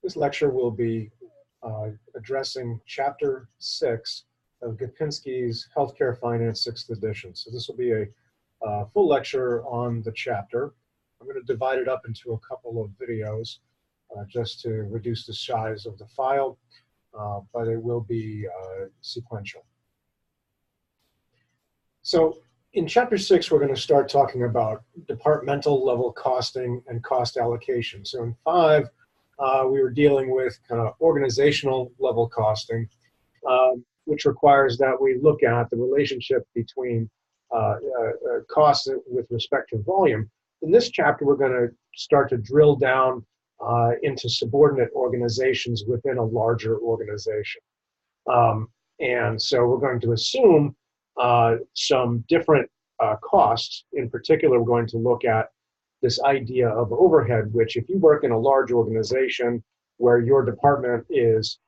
This lecture will be addressing Chapter 6 of Gapenski's Healthcare Finance 6th edition. So this will be a full lecture on the chapter. I'm going to divide it up into a couple of videos just to reduce the size of the file, but it will be sequential. So in Chapter 6, we're going to start talking about departmental level costing and cost allocation. So in 5, we were dealing with kind of organizational level costing, which requires that we look at the relationship between costs with respect to volume. In this chapter, we're going to start to drill down into subordinate organizations within a larger organization. And so we're going to assume some different costs. In particular, we're going to look at this idea of overhead, which if you work in a large organization where your department is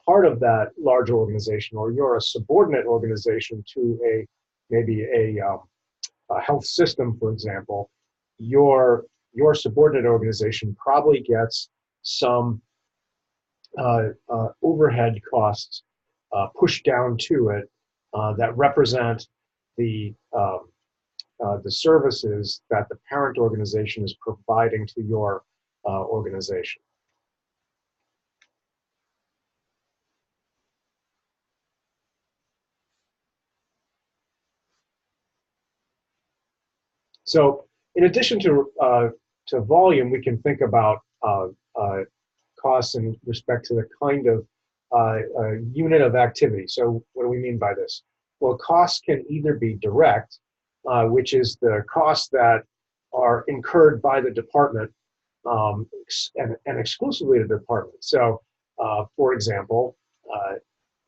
part of that large organization, or you're a subordinate organization to maybe a health system, for example, your subordinate organization probably gets some overhead costs pushed down to it that represent the services that the parent organization is providing to your organization. So in addition to volume, we can think about costs in respect to the kind of unit of activity. So what do we mean by this? Well, costs can either be direct, which is the costs that are incurred by the department and exclusively the department. So, for example,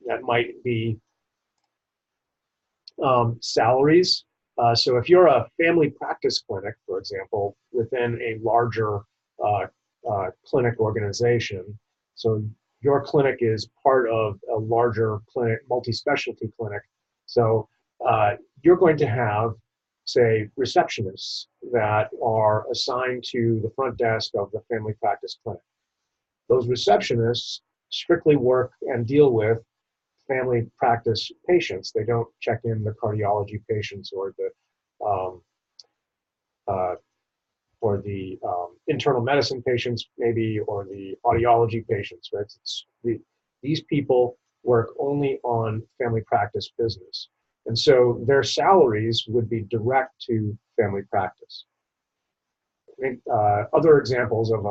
that might be salaries. So if you're a family practice clinic, for example, within a larger clinic organization, so your clinic is part of a larger clinic, multi-specialty clinic. So you're going to have, say, receptionists that are assigned to the front desk of the family practice clinic. Those receptionists strictly work and deal with family practice patients. They don't check in the cardiology patients or the internal medicine patients, maybe, or the audiology patients, right? These people work only on family practice business. And so their salaries would be direct to family practice. Other examples of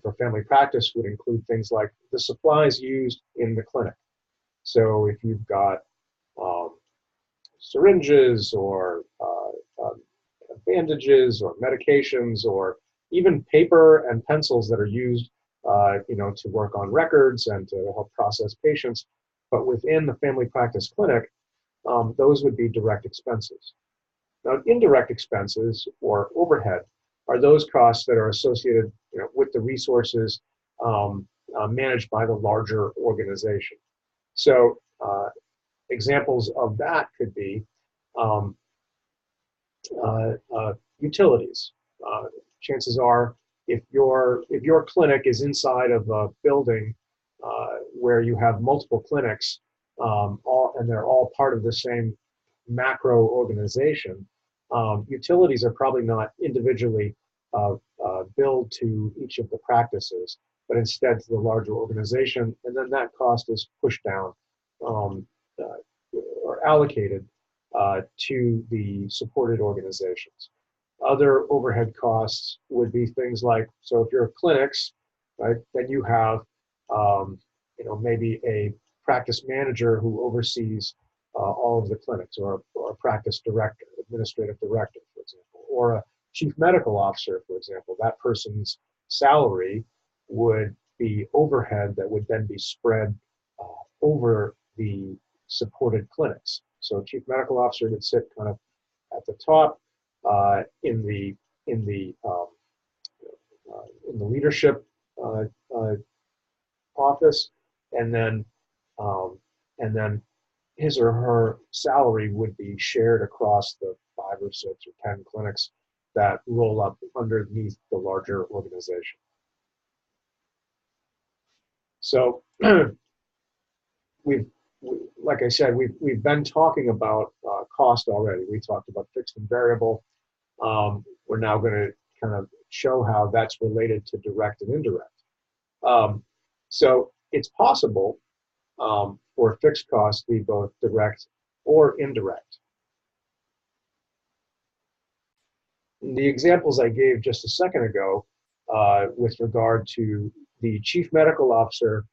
for family practice would include things like the supplies used in the clinic. So if you've got syringes or bandages or medications or even paper and pencils that are used to work on records and to help process patients, but within the family practice clinic, those would be direct expenses. Now, indirect expenses or overhead are those costs that are associated with the resources managed by the larger organization. So examples of that could be utilities. Chances are, if your clinic is inside of a building where you have multiple clinics, and they're all part of the same macro organization, utilities are probably not individually billed to each of the practices, but instead to the larger organization, and then that cost is pushed down or allocated to the supported organizations. Other overhead costs would be things like, so if you're clinics, right, then you have maybe a practice manager who oversees all of the clinics, or a practice director, administrative director, for example, or a chief medical officer, for example. That person's salary would be overhead that would then be spread over the supported clinics. So chief medical officer would sit kind of at the top in the leadership office, and then his or her salary would be shared across the 5 or 6 or 10 clinics that roll up underneath the larger organization. So we've, like I said, we've been talking about cost already. We talked about fixed and variable. We're now going to kind of show how that's related to direct and indirect. So it's possible for fixed costs to be both direct or indirect. The examples I gave just a second ago with regard to the chief medical officer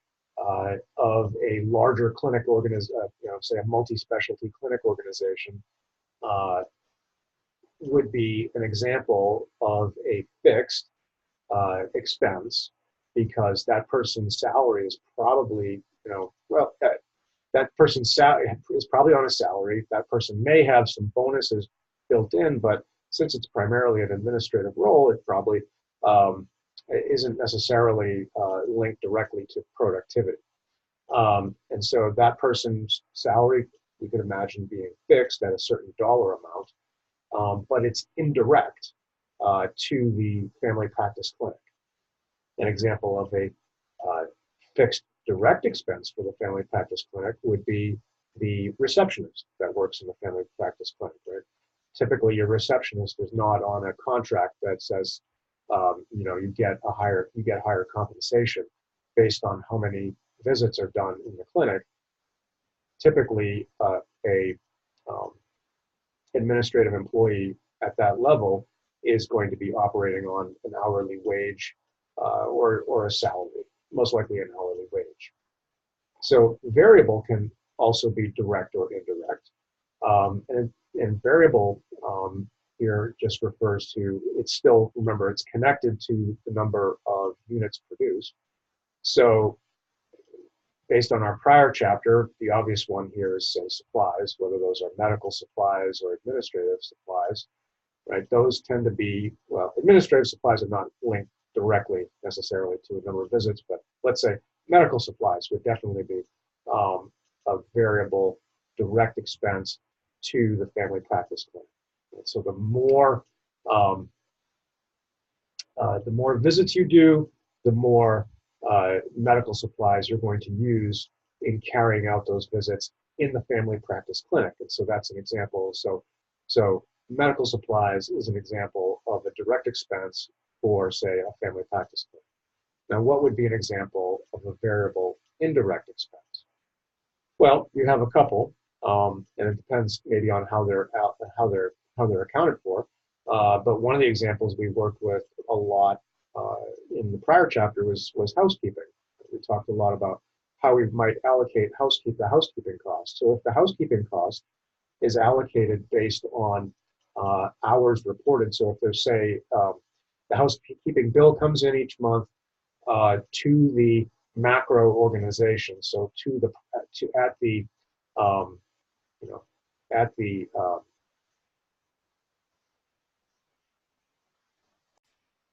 of a larger clinic organization, say a multi-specialty clinic organization, would be an example of a fixed expense, because that person's salary is probably, that person's salary is probably on a salary. That person may have some bonuses built in, but since it's primarily an administrative role, it probably isn't necessarily linked directly to productivity. And so that person's salary, you could imagine being fixed at a certain dollar amount, but it's indirect to the family practice clinic. An example of a fixed direct expense for the family practice clinic would be the receptionist that works in the family practice clinic, right? Typically, your receptionist is not on a contract that says, you get higher compensation based on how many visits are done in the clinic. Typically, a administrative employee at that level is going to be operating on an hourly wage or a salary, most likely an hourly wage. So variable can also be direct or indirect. And variable here just refers to, it's still, remember, it's connected to the number of units produced. So based on our prior chapter, the obvious one here is, say, supplies, whether those are medical supplies or administrative supplies, right? Those tend to be, well, administrative supplies are not linked directly necessarily to a number of visits, but let's say medical supplies would definitely be a variable direct expense to the family practice clinic. And so the more visits you do, the more medical supplies you're going to use in carrying out those visits in the family practice clinic. And so that's an example. So medical supplies is an example of a direct expense for, say, a family practice clinic. Now, what would be an example of a variable indirect expense? Well, you have a couple, and it depends maybe on how they're accounted for. But one of the examples we worked with a lot in the prior chapter was housekeeping. We talked a lot about how we might allocate the housekeeping cost. So if the housekeeping cost is allocated based on hours reported, so if there's, say, the housekeeping bill comes in each month to the macro organization, so at the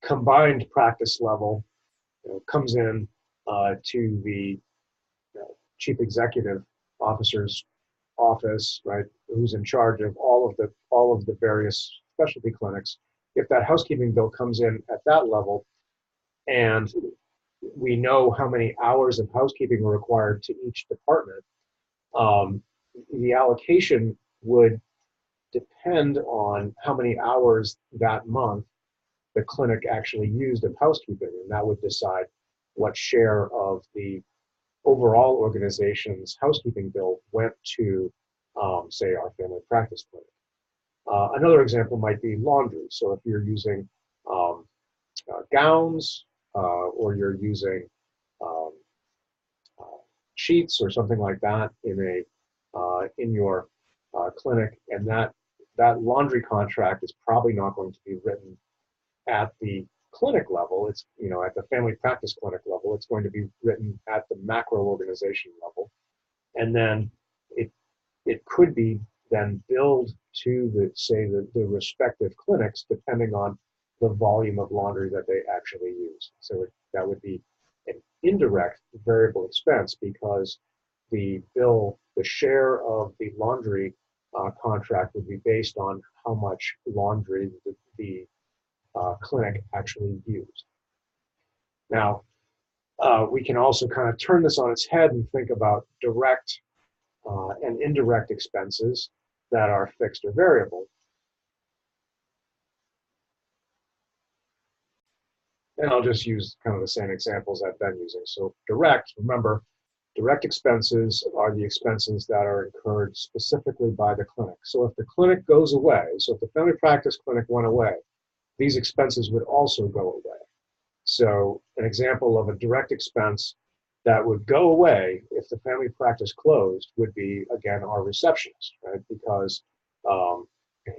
combined practice level, comes in to the chief executive officer's office, right, who's in charge of all of the various specialty clinics. If that housekeeping bill comes in at that level, and we know how many hours of housekeeping are required to each department, the allocation would depend on how many hours that month the clinic actually used of housekeeping, and that would decide what share of the overall organization's housekeeping bill went to, say, our family practice clinic. Another example might be laundry. So if you're using gowns or you're using sheets or something like that in your clinic, and that laundry contract is probably not going to be written at the clinic level. It's, at the family practice clinic level, it's going to be written at the macro organization level, and then it could be then billed to the respective clinics depending on the volume of laundry that they actually use. So that would be an indirect variable expense, because the share of the laundry contract would be based on how much laundry the clinic actually used. Now, We can also kind of turn this on its head and think about direct and indirect expenses that are fixed or variable. And I'll just use kind of the same examples I've been using. So direct, remember, direct expenses are the expenses that are incurred specifically by the clinic. So if the clinic goes away, so if the family practice clinic went away, these expenses would also go away. So an example of a direct expense that would go away if the family practice closed would be, again, our receptionist, right? Because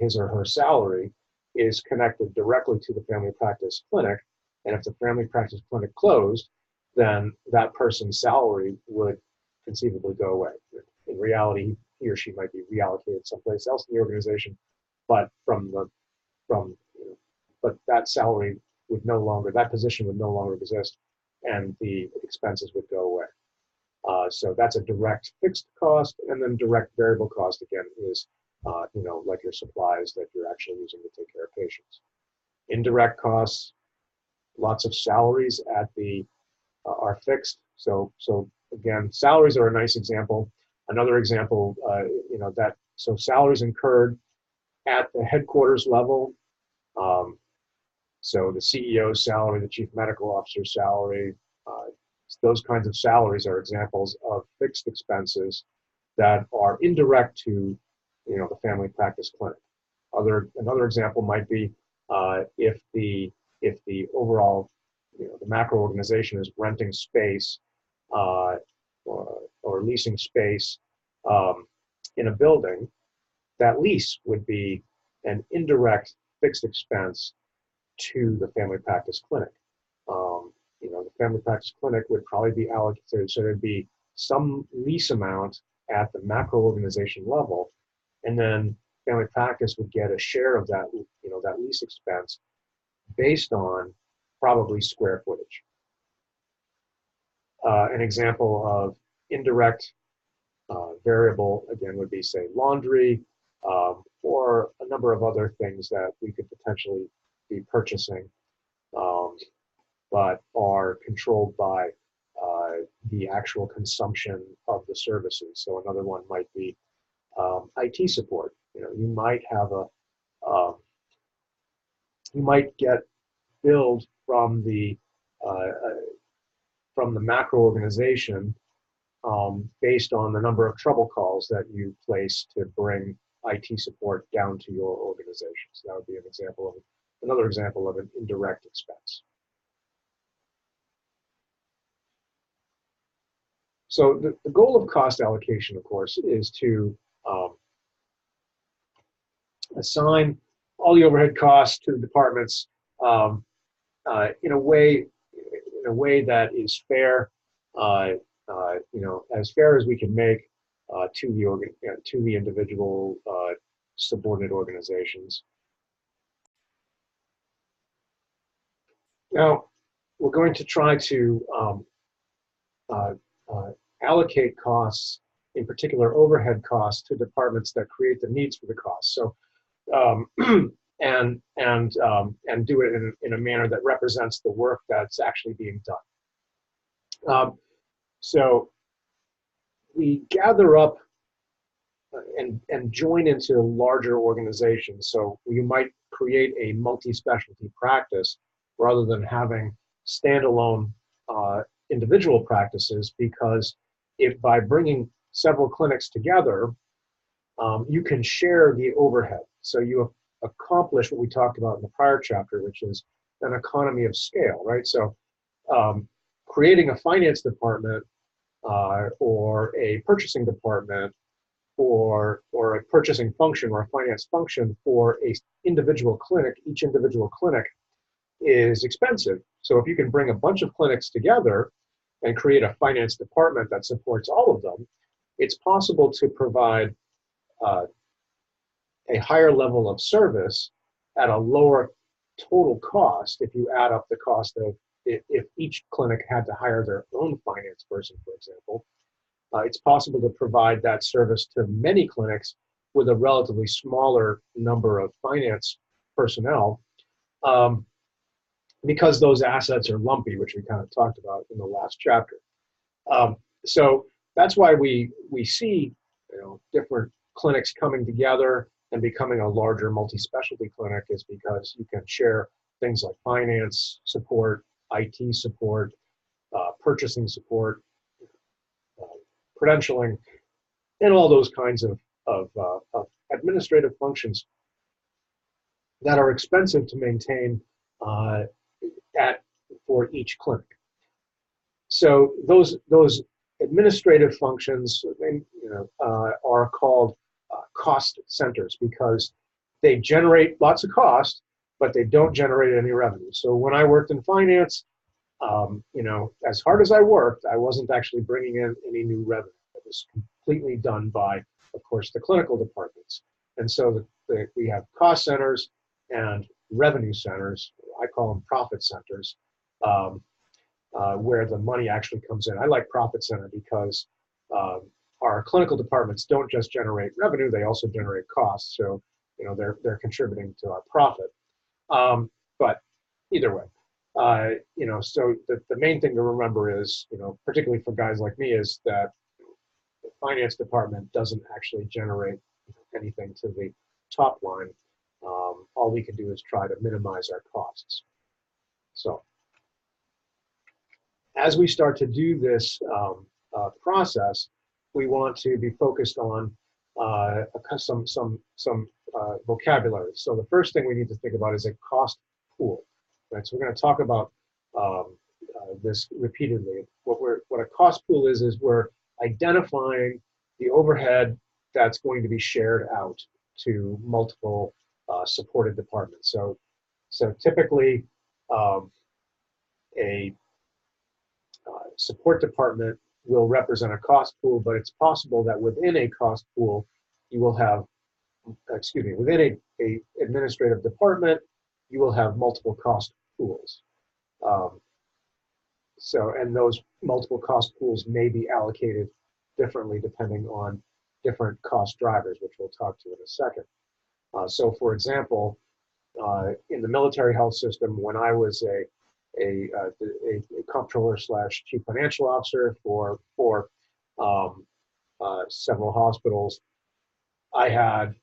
his or her salary is connected directly to the family practice clinic. And if the family practice clinic closed, then that person's salary would conceivably go away. In reality, he or she might be reallocated someplace else in the organization, but but that salary would no longer, that position would no longer exist, and the expenses would go away. So that's a direct fixed cost, and then direct variable cost again is, like your supplies that you're actually using to take care of patients. Indirect costs, lots of salaries at the are fixed. So again, salaries are a nice example. Another example, so salaries incurred at the headquarters level. So the CEO's salary, the chief medical officer's salary, those kinds of salaries are examples of fixed expenses that are indirect to, the family practice clinic. Another example might be if the overall, the macro organization is renting space or leasing space in a building, that lease would be an indirect fixed expense to the family practice clinic. The family practice clinic would probably be allocated, so there'd be some lease amount at the macro organization level, and then family practice would get a share of that, that lease expense based on probably square footage. An example of indirect variable, again, would be, say, laundry, or a number of other things that we could potentially be purchasing, but are controlled by the actual consumption of the services. So another one might be IT support. You might have you might get billed from the macro organization based on the number of trouble calls that you place to bring IT support down to your organization. So that would be another example of an indirect expense. So the goal of cost allocation, of course, is to assign all the overhead costs to the departments in a way that is fair, as fair as we can make to the individual subordinate organizations. Now, we're going to try to allocate costs, in particular overhead costs, to departments that create the needs for the costs. So, and do it in a manner that represents the work that's actually being done. So we gather up and join into larger organizations. So you might create a multi-specialty practice rather than having standalone individual practices, because if by bringing several clinics together, you can share the overhead. So you accomplish what we talked about in the prior chapter, which is an economy of scale, right? So creating a finance department or a purchasing department or a purchasing function or a finance function for a individual clinic, each individual clinic is expensive. So if you can bring a bunch of clinics together and create a finance department that supports all of them, it's possible to provide a higher level of service at a lower total cost if you add up the cost of if each clinic had to hire their own finance person, for example. It's possible to provide that service to many clinics with a relatively smaller number of finance personnel. because those assets are lumpy, which we kind of talked about in the last chapter. So that's why we see, different clinics coming together and becoming a larger multi-specialty clinic, is because you can share things like finance support, IT support, purchasing support, uh, credentialing, and all those kinds of administrative functions that are expensive to maintain uh, for each clinic. So those administrative functions, are called cost centers, because they generate lots of cost, but they don't generate any revenue. So when I worked in finance, as hard as I worked, I wasn't actually bringing in any new revenue. It was completely done by, of course, the clinical departments. And so we have cost centers and revenue centers. I call them profit centers, where the money actually comes in. I like profit center because our clinical departments don't just generate revenue; they also generate costs. So they're contributing to our profit. But either way, so the main thing to remember is, particularly for guys like me, is that the finance department doesn't actually generate anything to the top line. All we can do is try to minimize our costs. So as we start to do this process, we want to be focused on some vocabulary. So the first thing we need to think about is a cost pool. Right? So we're going to talk about this repeatedly. What a cost pool is we're identifying the overhead that's going to be shared out to multiple supported departments. So typically, a support department will represent a cost pool, but it's possible that within a cost pool, you will have, within a administrative department, you will have multiple cost pools. And those multiple cost pools may be allocated differently depending on different cost drivers, which we'll talk to in a second. So for example, in the military health system, when I was a comptroller / chief financial officer for several hospitals, I had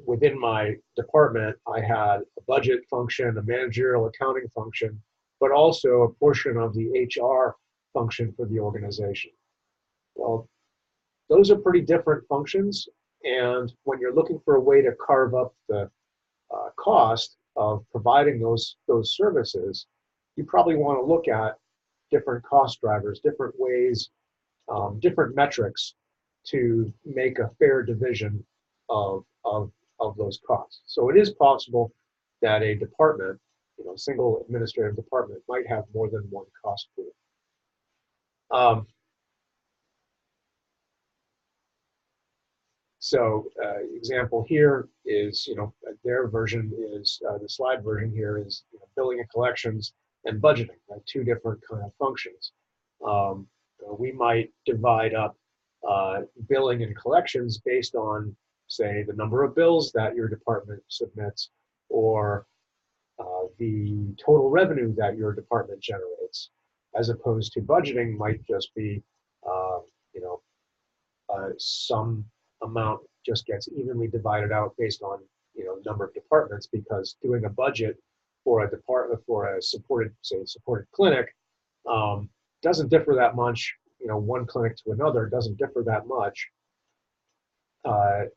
within my department, I had a budget function, a managerial accounting function, but also a portion of the HR function for the organization. Well, those are pretty different functions, and when you're looking for a way to carve up the cost of providing those services, you probably want to look at different cost drivers, different ways, different metrics to make a fair division of those costs. So it is possible that a department, single administrative department, might have more than one cost pool. Example here is, their version is, the slide version here is billing and collections and budgeting, right? Two different kind of functions. We might divide up billing and collections based on, say, the number of bills that your department submits, or the total revenue that your department generates, as opposed to budgeting might just be, some amount just gets evenly divided out based on number of departments, because doing a budget for a department, for a supported clinic, doesn't differ that much. One clinic to another doesn't differ that much,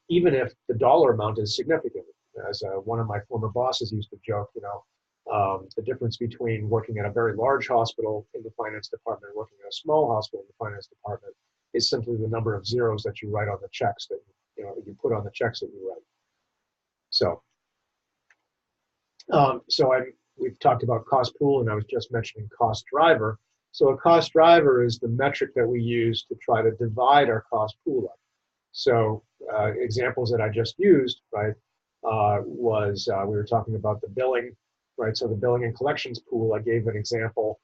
even if the dollar amount is significant. As one of my former bosses used to joke, the difference between working at a very large hospital in the finance department and working at a small hospital in the finance department is simply the number of zeros that you write on the checks that you put on the checks that you write. We've talked about cost pool, and I was just mentioning cost driver. So a cost driver is the metric that we use to try to divide our cost pool up. So examples that I just used, right, we were talking about the billing, right? So the billing and collections pool, I gave an example,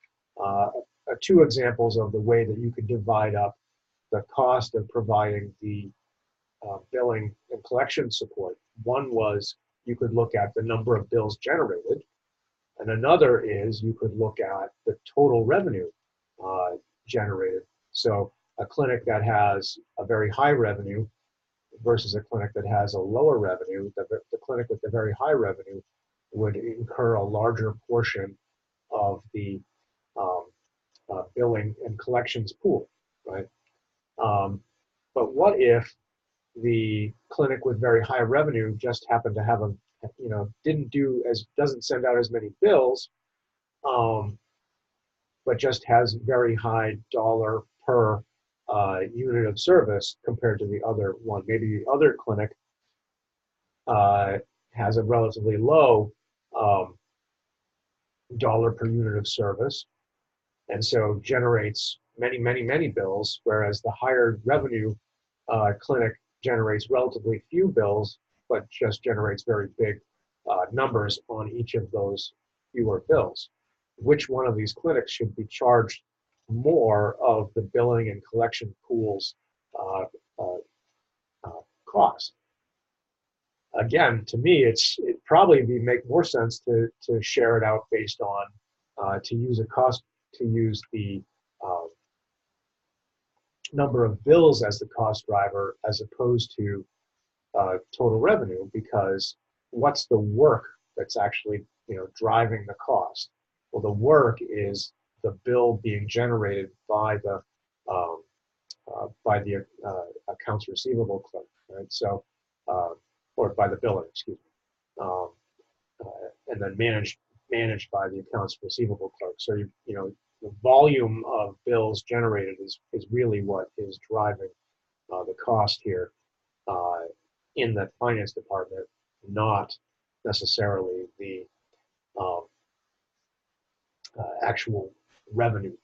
two examples of the way that you could divide up the cost of providing the billing and collection support. One was you could look at the number of bills generated, And another is you could look at the total revenue generated. So a clinic that has a very high revenue versus a clinic that has a lower revenue, the clinic with the very high revenue would incur a larger portion of the um, billing and collections pool, right? But what if the clinic with very high revenue just happened to have doesn't send out as many bills, um, but just has very high dollar per unit of service compared to the other one. Maybe the other clinic has a relatively low um, dollar per unit of service, and so generates many bills, whereas the higher revenue clinic generates relatively few bills, but just generates very big numbers on each of those fewer bills. Which one of these clinics should be charged more of the billing and collection pools uh, uh, cost? Again, to me, it probably make more sense to share it out based on to use the uh, number of bills as the cost driver as opposed to total revenue, because what's the work that's actually driving the cost? Well, the work is the bill being generated um, by the accounts receivable clerk, right? So, or by the biller, excuse me, and then managed by the accounts receivable clerk. So the volume of bills generated is really what is driving the cost here in the finance department, not necessarily the um, actual revenue.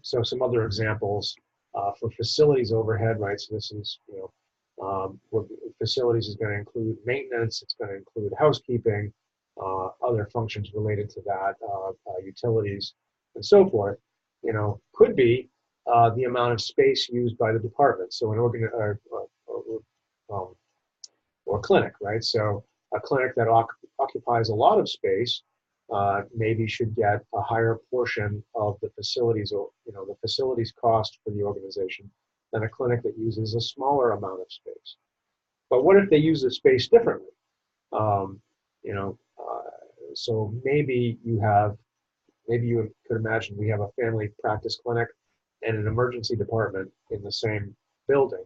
So some other examples for facilities overhead, right? So this is, what facilities is going to include maintenance, it's going to include housekeeping, other functions related to that, utilities, and so forth. Could be the amount of space used by the department. So an or clinic, right? So a clinic that occupies a lot of space maybe should get a higher portion of the facilities, or the facilities cost for the organization than a clinic that uses a smaller amount of space. But what if they use the space differently? Um, you know, so maybe you could imagine we have a family practice clinic and an emergency department in the same building.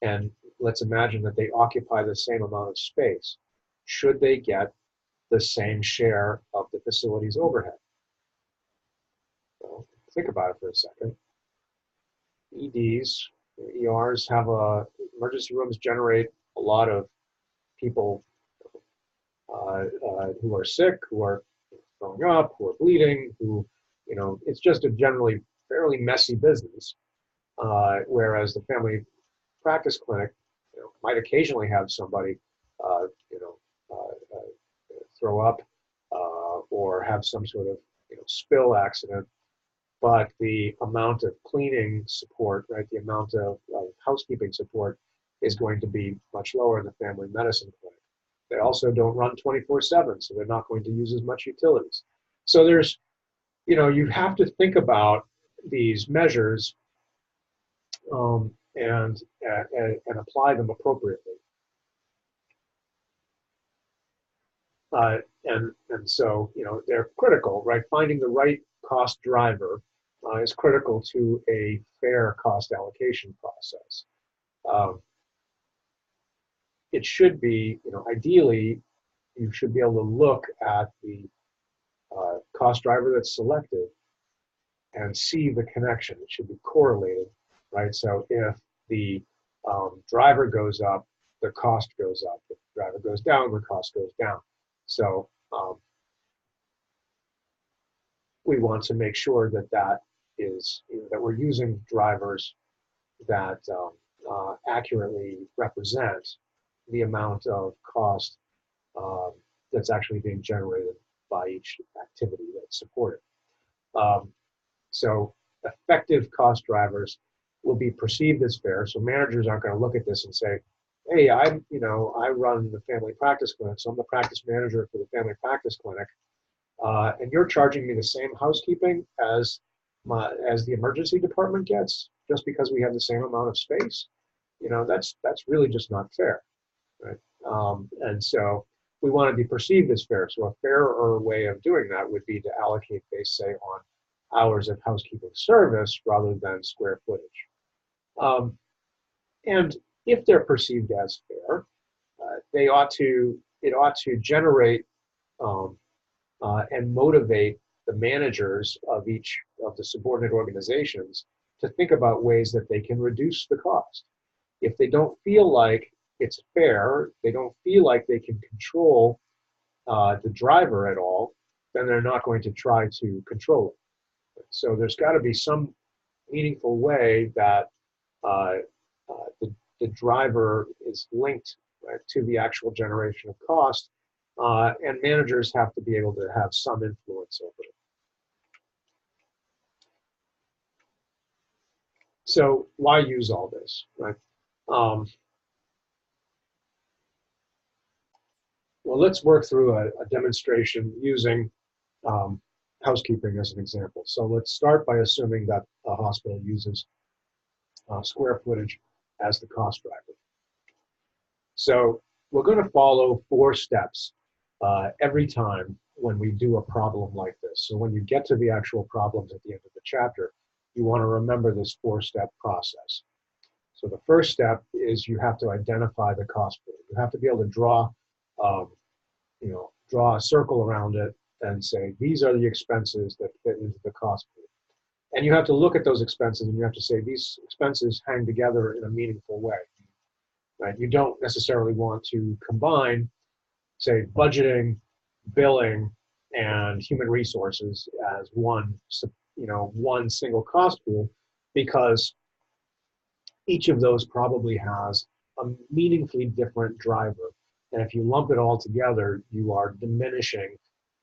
And let's imagine that they occupy the same amount of space. Should they get the same share of the facilities overhead? So think about it for a second. EDs, ERs emergency rooms generate a lot of people who are sick, who are throwing up, who are bleeding, it's just a generally fairly messy business. Whereas the family practice clinic, might occasionally have somebody, uh, you know, throw up or have some sort of, spill accident. But the amount of cleaning support, right, the amount of housekeeping support is going to be much lower in the family medicine clinic. They also don't run 24/7, so they're not going to use as much utilities. So there's, you have to think about these measures and apply them appropriately. And so, they're critical, right? Finding the right cost driver is critical to a fair cost allocation process. Um, it should be, ideally, you should be able to look at the cost driver that's selected and see the connection. It should be correlated, right? So if the driver goes up, the cost goes up. If the driver goes down, the cost goes down. So we want to make sure that we're using drivers that accurately represent the amount of cost that's actually being generated by each activity that's supported. So effective cost drivers will be perceived as fair. So managers aren't going to look at this and say, hey, I run the family practice clinic, so I'm the practice manager for the family practice clinic, and you're charging me the same housekeeping as the emergency department gets, just because we have the same amount of space. That's really just not fair, right? And so we want to be perceived as fair. So a fairer way of doing that would be to allocate based, say, on hours of housekeeping service rather than square footage. And if they're perceived as fair, it ought to generate and motivate the managers of each of the subordinate organizations to think about ways that they can reduce the cost. If they don't feel like it's fair, they don't feel like they can control the driver at all, then they're not going to try to control it. So there's got to be some meaningful way that uh, the driver is linked, right, to the actual generation of cost, and managers have to be able to have some influence over it. So why use all this, right? Well, let's work through a demonstration using housekeeping as an example. So let's start by assuming that a hospital uses square footage as the cost driver. So we're going to follow 4 steps every time when we do a problem like this. So when you get to the actual problems at the end of the chapter, you want to remember this 4-step process. So the first step is you have to identify the cost pool. You have to be able to draw a circle around it and say, these are the expenses that fit into the cost pool. And you have to look at those expenses and you have to say, these expenses hang together in a meaningful way. Right? You don't necessarily want to combine, say, budgeting, billing, and human resources as one single cost pool, because each of those probably has a meaningfully different driver. And if you lump it all together, you are diminishing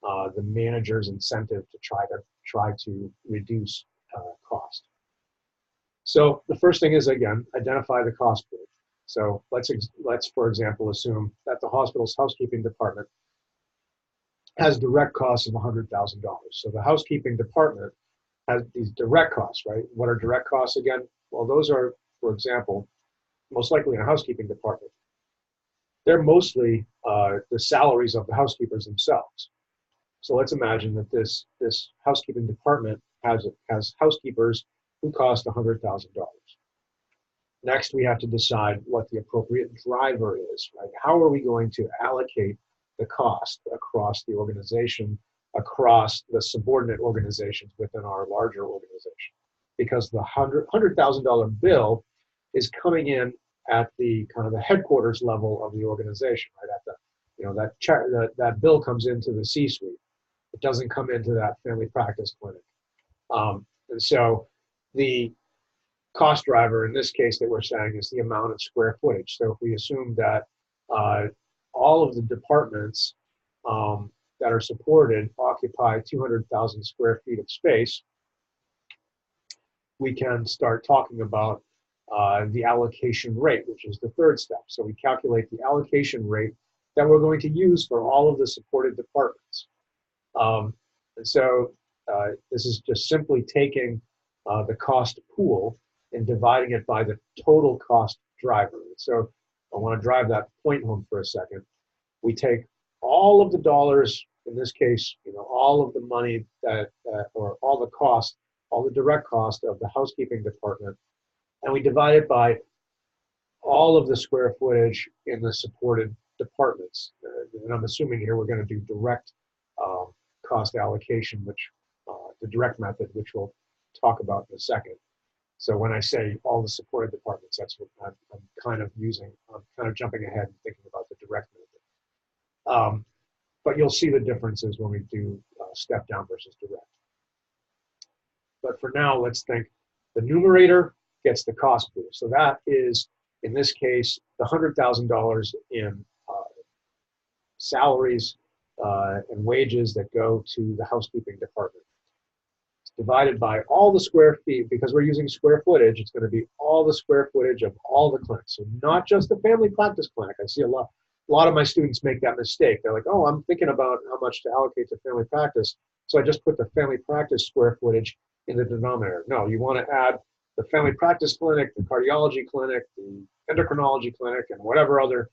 the manager's incentive to try to reduce cost. So the first thing is, again, identify the cost pool. So let's for example assume that the hospital's housekeeping department has direct costs of $100,000. So the housekeeping department has these direct costs, right? What are direct costs again? Well, those are, for example, most likely in a housekeeping department, they're mostly the salaries of the housekeepers themselves. So let's imagine that this housekeeping department has housekeepers who cost $100,000. Next, we have to decide what the appropriate driver is, right? How are we going to allocate the cost across the organization, across the subordinate organizations within our larger organization? Because the $100,000 bill is coming in at the kind of the headquarters level of the organization, right? At the, that bill comes into the C-suite. It doesn't come into that family practice clinic. And so the cost driver in this case that we're saying is the amount of square footage. So if we assume that all of the departments that are supported occupy 200,000 square feet of space, we can start talking about the allocation rate, which is the third step. So we calculate the allocation rate that we're going to use for all of the supported departments. And so this is just simply taking the cost pool and dividing it by the total cost driver. So I want to drive that point home for a second. We take all of the dollars, in this case, all of the money or all the cost, all the direct cost of the housekeeping department, and we divide it by all of the square footage in the supported departments. And I'm assuming here we're going to do direct cost allocation, which the direct method, which we'll talk about in a second. So when I say all the supported departments, that's what I'm kind of using. I'm kind of jumping ahead and thinking about the direct method. But you'll see the differences when we do step down versus direct. But for now, let's think the numerator gets the cost pool. So that is, in this case, the $100,000 in salaries and wages that go to the housekeeping department. divided by all the square feet. Because we're using square footage, it's going to be all the square footage of all the clinics. So not just the family practice clinic. I see a lot of my students make that mistake. They're like, oh, I'm thinking about how much to allocate to family practice, so I just put the family practice square footage in the denominator. No, you want to add the family practice clinic, the cardiology clinic, the endocrinology clinic, and whatever other,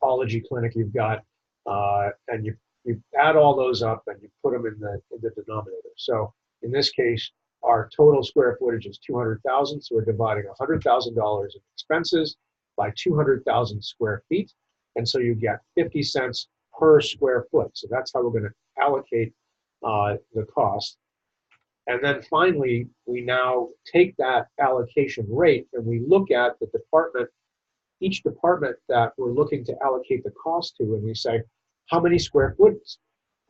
ology clinic you've got, and you add all those up and you put them in the denominator. So in this case, our total square footage is 200,000, so we're dividing $100,000 in expenses by 200,000 square feet, and so you get 50 cents per square foot. So that's how we're going to allocate the cost. And then finally, we now take that allocation rate and we look at the department, each department that we're looking to allocate the cost to, and we say, how many square footages,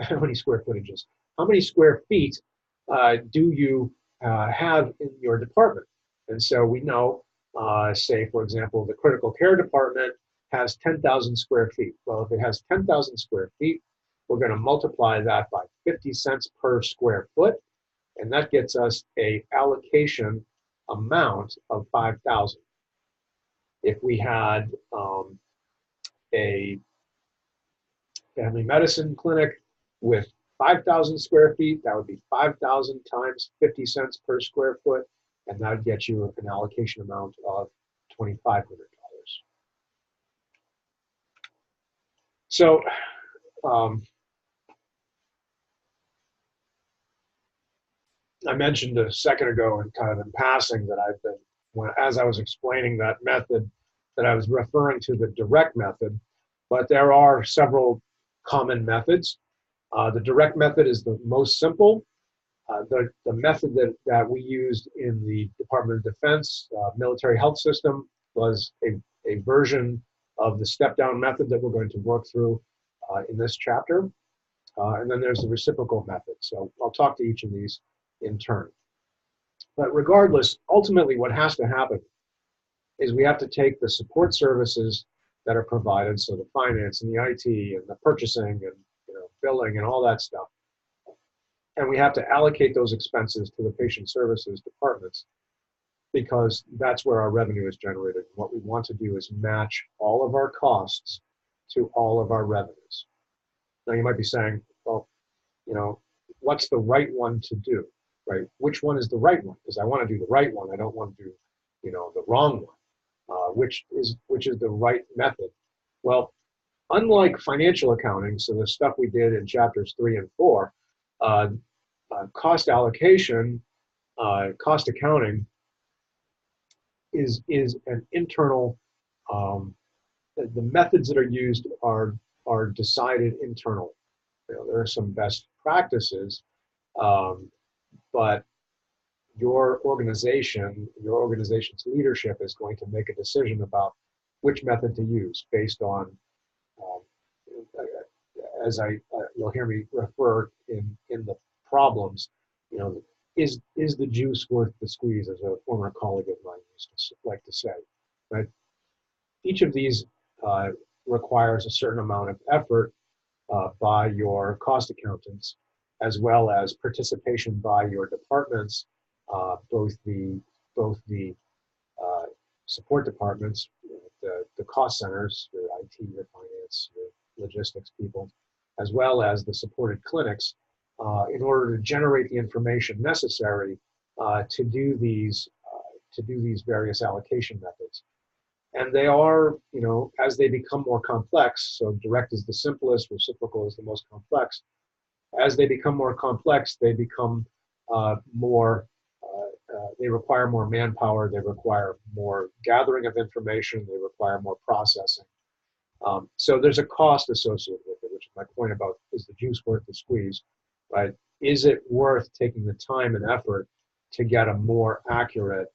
how many square feet do you have in your department? And so we know, say, for example, the critical care department has 10,000 square feet. Well, if it has 10,000 square feet, we're going to multiply that by 50 cents per square foot, and that gets us a allocation amount of 5,000. If we had a family medicine clinic with 5,000 square feet, that would be 5,000 times 50 cents per square foot, and that would get you an allocation amount of $2,500. So I mentioned a second ago, and kind of in passing, that as I was explaining that method, that I was referring to the direct method, but there are several common methods. The direct method is the most simple. The method that we used in the Department of Defense military health system was a version of the step-down method that we're going to work through in this chapter. And then there's the reciprocal method. So I'll talk to each of these in turn. But regardless, ultimately what has to happen is we have to take the support services that are provided, so the finance and the IT and the purchasing and billing and all that stuff, and we have to allocate those expenses to the patient services departments, because that's where our revenue is generated. What we want to do is match all of our costs to all of our revenues. Now you might be saying, well, what's the right one to do, right? Which one is the right one? Because I want to do the right one. I don't want to do, the wrong one. Which is the right method? Well, unlike financial accounting, so the stuff we did in chapters 3 and 4, cost allocation, cost accounting is an internal. The methods that are used are decided internal. There are some best practices, but your organization's leadership is going to make a decision about which method to use based on, you'll hear me refer in the problems, is the juice worth the squeeze, as a former colleague of mine used to like to say, right? Each of these requires a certain amount of effort by your cost accountants, as well as participation by your departments, both the support departments, the cost centers, your IT, your finance, your logistics people, as well as the supported clinics, in order to generate the information necessary to do these various allocation methods. And they are, as they become more complex, so direct is the simplest, reciprocal is the most complex. As they become more complex, they become they require more manpower, they require more gathering of information, they require more processing. So there's a cost associated with it, which is my point about, is the juice worth the squeeze, right? Is it worth taking the time and effort to get a more accurate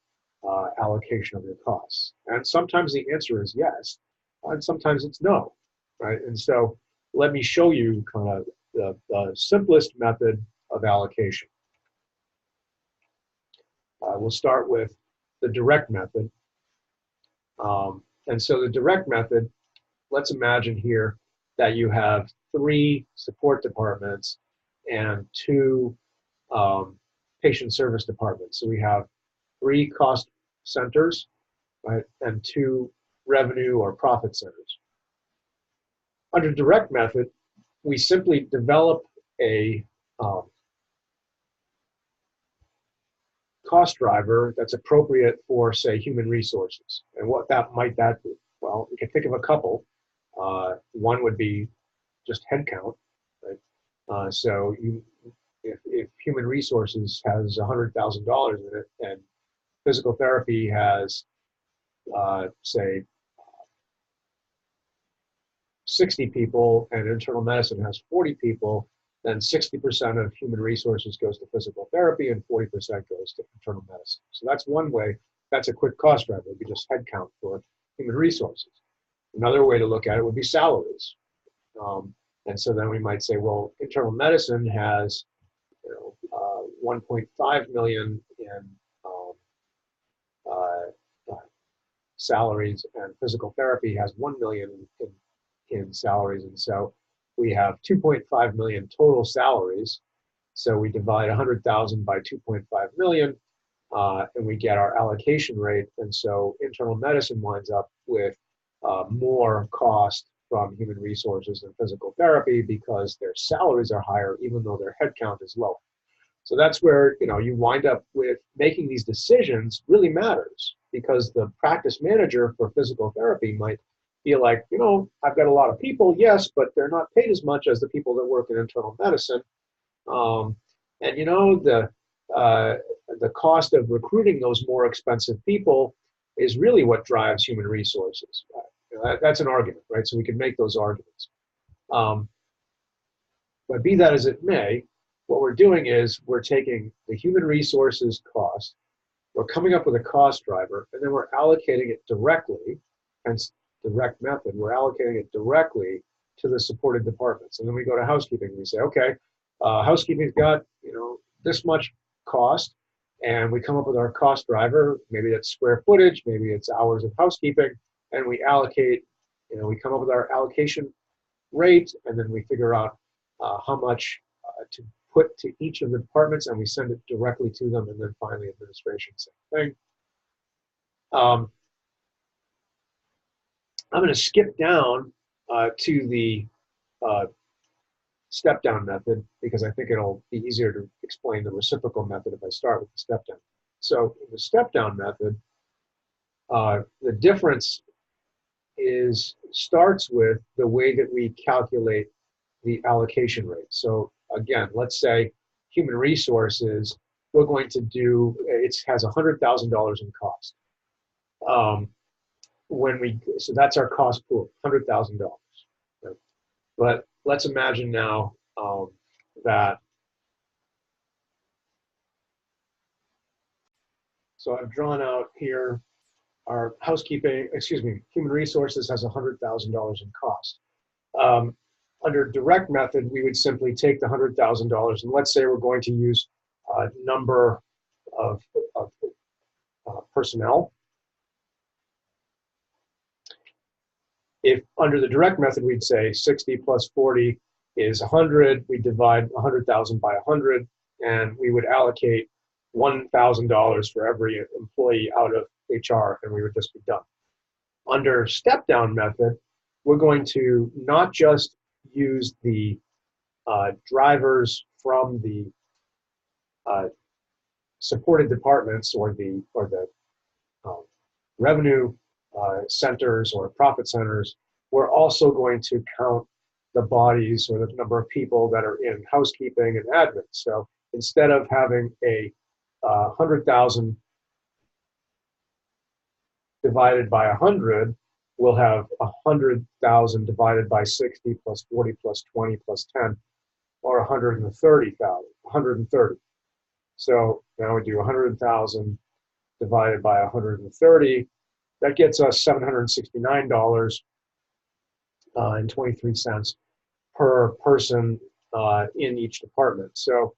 allocation of your costs? And sometimes the answer is yes, and sometimes it's no, right? And so let me show you kind of the simplest method of allocation. We'll start with the direct method. And so the direct method, let's imagine here that you have 3 support departments and 2 patient service departments. So we have 3 cost centers, right, and 2 revenue or profit centers. Under direct method, we simply develop a cost driver that's appropriate for, say, human resources. And what might that be? Well, we can think of a couple. One would be just headcount, right? So if human resources has $100,000 in it, and physical therapy has, say, 60 people, and internal medicine has 40 people, then 60% of human resources goes to physical therapy and 40% goes to internal medicine. So that's one way. That's a quick cost driver. It would be just headcount for human resources. Another way to look at it would be salaries. And so then we might say, well, internal medicine has 1.5 million in salaries, and physical therapy has 1 million in salaries. And so we have 2.5 million total salaries. So we divide 100,000 by 2.5 million, and we get our allocation rate. And so internal medicine winds up with more cost from human resources than physical therapy because their salaries are higher, even though their headcount is low. So that's where you wind up with making these decisions really matters, because the practice manager for physical therapy might feel like, I've got a lot of people, yes, but they're not paid as much as the people that work in internal medicine. And the cost of recruiting those more expensive people is really what drives human resources. That's an argument, right? So we can make those arguments. But be that as it may, what we're doing is we're taking the human resources cost, we're coming up with a cost driver, and then we're allocating it directly, hence direct method, we're allocating it directly to the supported departments. And then we go to housekeeping and we say, okay, housekeeping's got this much cost, and we come up with our cost driver. Maybe that's square footage, maybe it's hours of housekeeping, and we allocate, we come up with our allocation rate, and then we figure out how much to put to each of the departments, and we send it directly to them. And then finally administration, same thing. I'm going to skip down to the step-down method, because I think it'll be easier to explain the reciprocal method if I start with the step-down. So in the step-down method, the difference starts with the way that we calculate the allocation rate. So again, let's say human resources, we're going to do, it has $100,000 in cost. So that's our cost pool, $100,000. Right? But let's imagine now that, so I've drawn out here our human resources has $100,000 in cost. Under direct method, we would simply take the $100,000, and let's say we're going to use a number of personnel. If under the direct method, we'd say 60 plus 40 is 100, we divide 100,000 by 100, and we would allocate $1,000 for every employee out of HR, and we would just be done. Under step-down method, we're going to not just use the drivers from the supported departments or the revenue centers or profit centers. We're also going to count the bodies or the number of people that are in housekeeping and admin. So instead of having a 100,000 divided by 100, we'll have 100,000 divided by 60 plus 40 plus 20 plus 10, or 130,000. So now we do 100,000 divided by 130. That gets us $769.23 per person in each department. So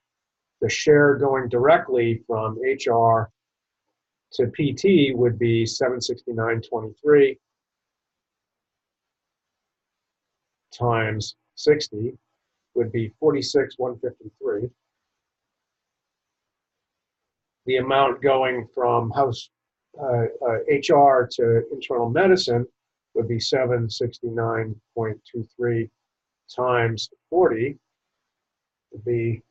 the share going directly from HR to PT would be $769.23 times 60 would be $46,153. the amount going from HR to internal medicine would be 769.23 times 40 would be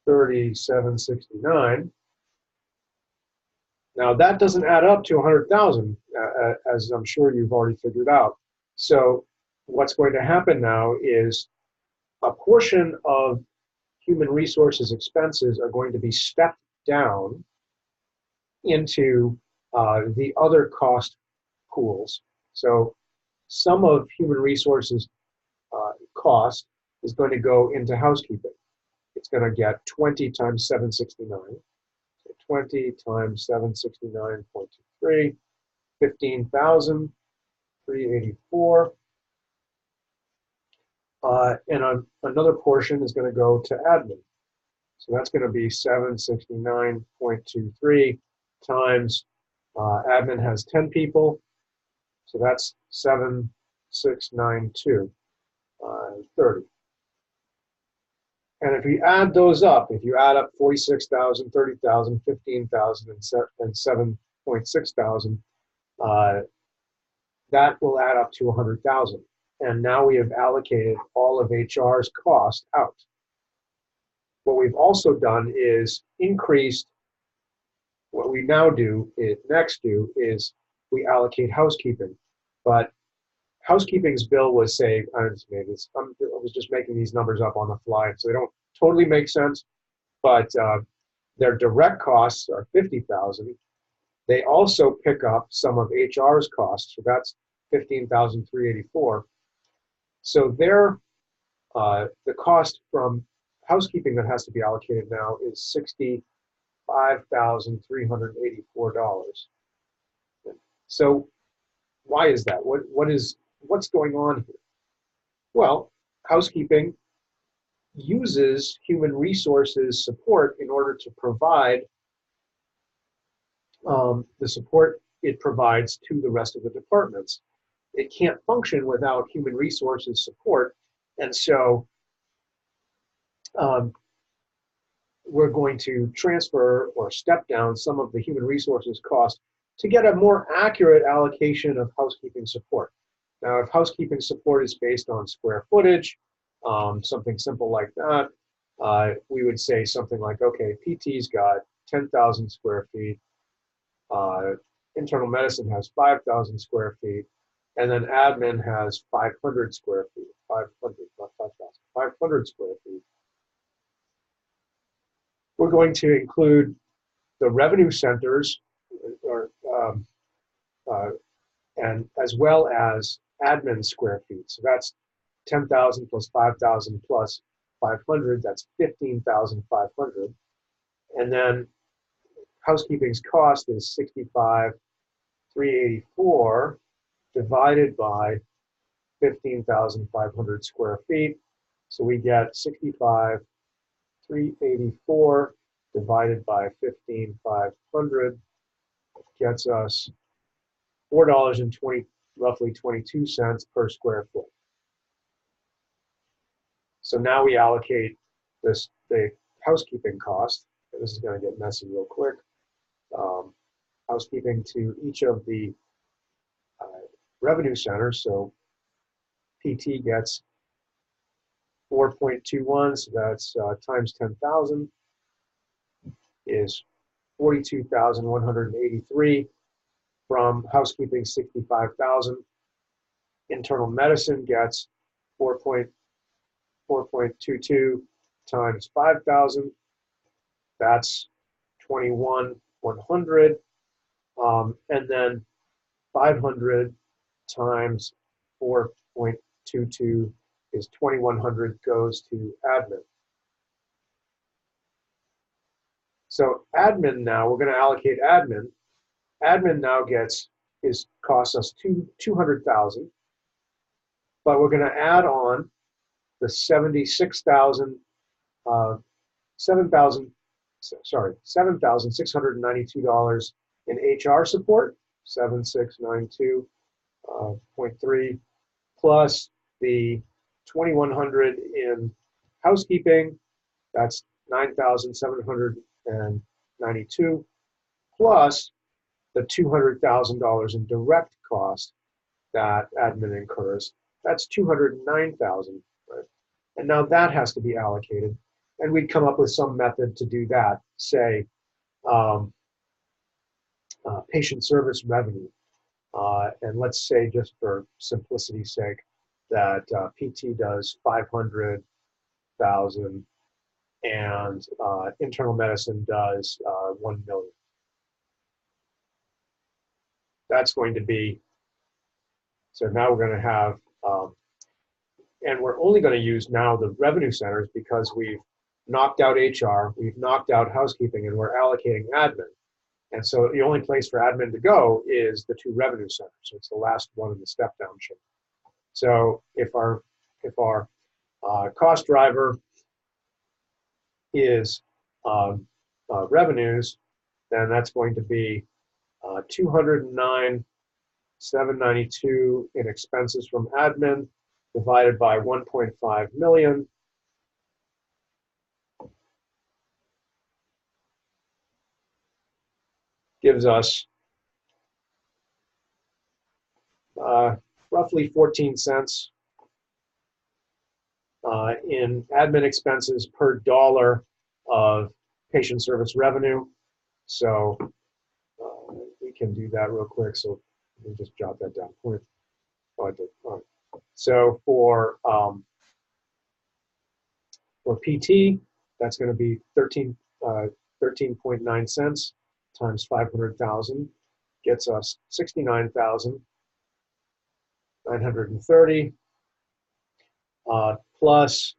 3769. Now that doesn't add up to 100,000, as I'm sure you've already figured out. So what's going to happen now is a portion of human resources expenses are going to be stepped down into the other cost pools. So some of human resources cost is going to go into housekeeping. It's going to get 20 times 769. So 20 times 769.23, 15,384. And another portion is going to go to admin. So that's going to be 769.23 times admin has 10 people. So that's 7692, 30. And if you add those up, if you add up 46,000, 30,000, 15,000, and 7.6 thousand, that will add up to 100,000. And now we have allocated all of HR's cost out. What we've also done is increased, what we now do, next do, is we allocate housekeeping. But housekeeping's bill was, say, I was just making these numbers up on the fly, so they don't totally make sense, but their direct costs are 50,000. They also pick up some of HR's costs, so that's 15,384. So their the cost from housekeeping that has to be allocated now is $65,384. So why is that? What's going on here? Well, housekeeping uses human resources support in order to provide the support it provides to the rest of the departments. It can't function without human resources support, and so we're going to transfer or step down some of the human resources cost to get a more accurate allocation of housekeeping support. Now, if housekeeping support is based on square footage, something simple like that, we would say something like, okay, PT's got 10,000 square feet, internal medicine has 5,000 square feet, and then admin has 500 square feet, 500, not 5,000, 500 square feet. We're going to include the revenue centers, and as well as admin square feet. So that's 10,000 plus 5,000 plus 500, that's 15,500. And then housekeeping's cost is 65,384 divided by 15,500 square feet. So we get 65,384 divided by 15,500 gets us $4.20, roughly 22 cents per square foot. So now we allocate the housekeeping cost. This is going to get messy real quick. Housekeeping to each of the revenue centers. So PT gets 4.21, so that's times 10,000 is 42,183. From housekeeping, 65,000. Internal medicine gets 4.22 times 5,000. That's 21,100. And then 500 times 4.22 is 2,100 goes to admin. So admin now, we're going to allocate admin. Admin now costs us 200,000, but we're going to add on the 76,000, $7,692 in HR support, 7692.3, plus the 2,100 in housekeeping. That's $9,792 plus the $200,000 in direct cost that admin incurs. That's $209,000, right? And now that has to be allocated. And we'd come up with some method to do that, say patient service revenue. And let's say, just for simplicity's sake, that PT does 500,000 and internal medicine does 1 million. That's going to be, so now we're going to have, and we're only going to use now the revenue centers because we've knocked out HR, we've knocked out housekeeping, and we're allocating admin. And so the only place for admin to go is the two revenue centers. So it's the last one in the step down chain. So if our cost driver is revenues, then that's going to be 209,792 in expenses from admin divided by 1.5 million. Gives us roughly 14 cents in admin expenses per dollar of patient service revenue. So we can do that real quick. So let me just jot that down. So for PT, that's going to be 13.9 cents times 500,000 gets us 69,930 plus,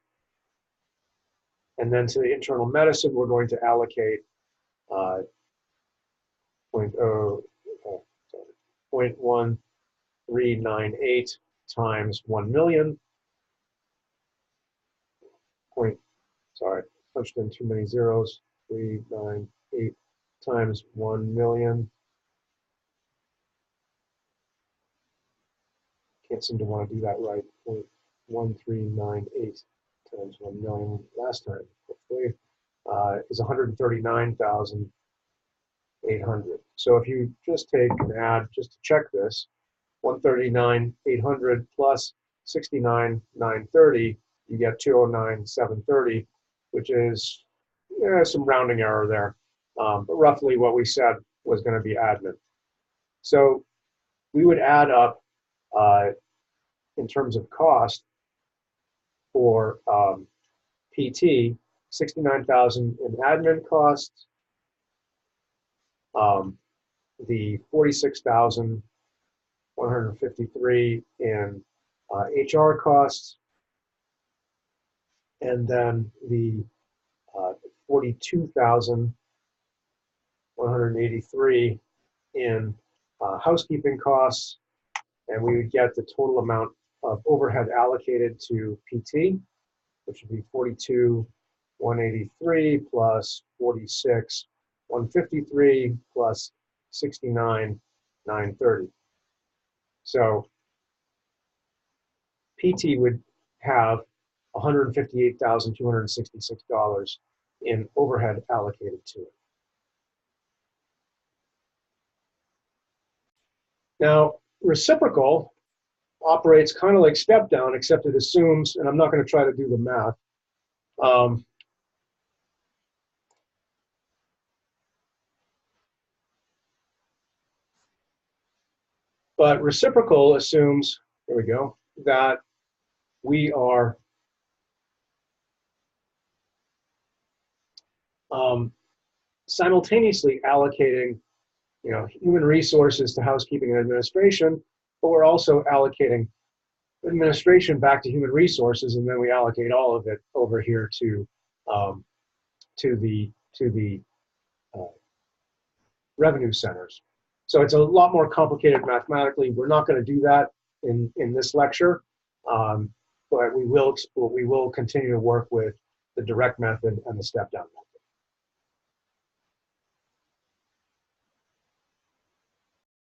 and then to the internal medicine, we're going to allocate 0.1398 times 1 million. Punched in too many zeros. 398 times 1 million. Can't seem to want to do that right. 0.1398 times 1 million last time, hopefully, is 139,800. So if you just take and add, just to check this, 139,800 plus 69,930, you get 209,730, which is some rounding error there. But roughly what we said was going to be admin. So we would add up, in terms of cost for PT, 69,000 in admin costs, the 46,153 in HR costs, and then the 42,183 in housekeeping costs, and we would get the total amount of overhead allocated to PT, which would be 42,183 plus 46,153 plus 69,930. So PT would have $158,266 in overhead allocated to it. Now, reciprocal operates kind of like step down, except it assumes, and I'm not going to try to do the math, but reciprocal assumes, there we go, that we are simultaneously allocating, human resources to housekeeping and administration, but we're also allocating administration back to human resources, and then we allocate all of it over here to the revenue centers. So it's a lot more complicated mathematically. We're not going to do that in this lecture, but we will continue to work with the direct method and the step-down method.